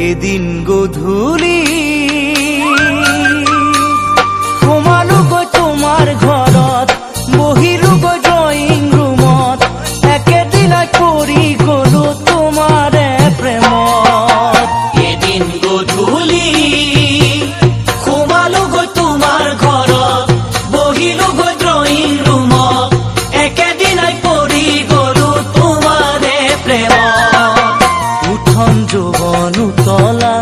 এদিন গধূলি সোমালো গৈ তোমাৰ ঘৰত, বহিলো গৈ ড্ৰয়িং ৰুমত, একেদিনাই পৰি গলো তোমাৰে প্ৰেমত। এদিন গধূলি সোমালো গৈ তোমাৰ ঘৰত, বহিলো গৈ ড্ৰয়িং ৰুমত, একেদিনাই পৰি গলো তোমাৰে প্ৰেমত। উঠন যৌৱন উতলা